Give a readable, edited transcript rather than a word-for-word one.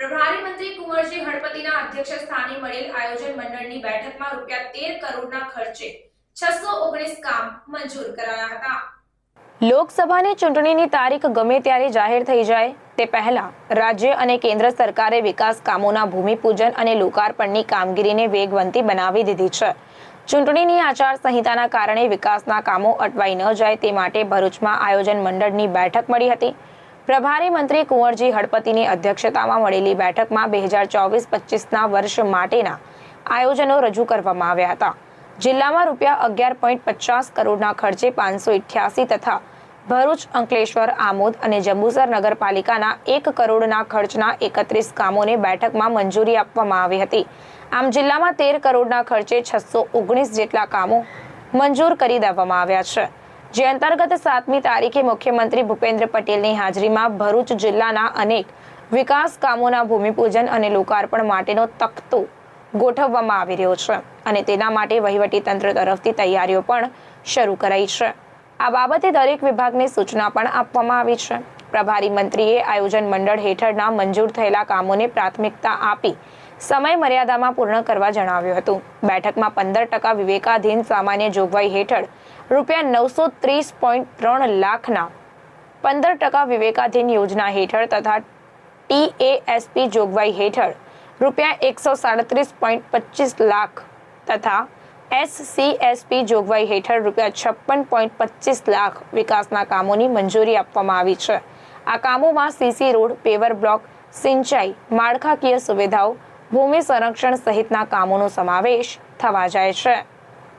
પ્રભારી મંત્રી કુંવરજી હળપતિના અધ્યક્ષસ્થાને મળેલ આયોજન મંડળની બેઠકમાં ₹13 કરોડના ખર્ચે 619 કામ મંજૂર કરાયા હતા। લોકસભાની ચૂંટણીની તારીખ ગમે ત્યારે જાહેર થઈ જાય તે પહેલા રાજ્ય અને કેન્દ્ર સરકારે વિકાસ કામોના ભૂમિપૂજન અને લોકાર્પણની કામગીરીને વેગવંતી બનાવી દીધી છે। ચૂંટણીની આચારસંહિતાના કારણે વિકાસના કામો અટવાઈ ન જાય તે માટે ભરૂચમાં આયોજન મંડળની બેઠક મળી હતી। પ્રભારી મંત્રી કુંવરજી હળપતિની અધ્યક્ષતામાં મળેલી બેઠકમાં 2024-25ના વર્ષ માટેના આયોજનો રજૂ કરવામાં આવ્યા હતા। જિલ્લામાં ₹11.50 કરોડના ખર્ચે 588 તથા ભરૂચ, અંકલેશ્વર, આમોદ અને જંબુસર નગરપાલિકાના 1 કરોડના ખર્ચના 31 કામોને બેઠકમાં મંજૂરી આપવામાં આવી હતી। આમ જિલ્લામાં 13 કરોડના ખર્ચે 619 જેટલા કામો મંજૂર કરી દેવામાં આવ્યા છે, જે અંતર્ગત 7મી તારીખે મુખ્યમંત્રી ભૂપેન્દ્ર પટેલની હાજરીમાં ભરૂચ જિલ્લાના અનેક વિકાસ કામોના ભૂમિપૂજન અને લોકાર્પણ માટેનો તખ્તો ગોઠવવામાં આવી રહ્યો છે અને તેના માટે વહીવટીતંત્ર તરફથી તૈયારીઓ પણ શરૂ કરાઈ છે। આ બાબતે દરેક વિભાગને સૂચના પણ આપવામાં આવી છે। પ્રભારી મંત્રીએ આયોજન મંડળ હેઠળના મંજૂર થયેલા કામોને પ્રાથમિકતા આપી સમય મર્યાદામાં પૂર્ણ કરવા જણાવ્યું હતું। બેઠકમાં 15% વિવેકાધીન સામાન્ય જોગવાઈ હેઠળ ₹930.3 લાખના 15% વિવેકાધીન યોજના હેઠળ તથા TASP જોગવાઈ હેઠળ ₹137.25 લાખ તથા SCSP જોગવાઈ હેઠળ ₹56.25 લાખ વિકાસના કામોની મંજૂરી આપવામાં આવી છે। આ કામોમાં CC રોડ, પેવર બ્લોક, સિંચાઈ, માળખાકીય સુવિધાઓ, ભૂમિ સંરક્ષણ સહિતના કામોનો સમાવેશ થવા જાય છે।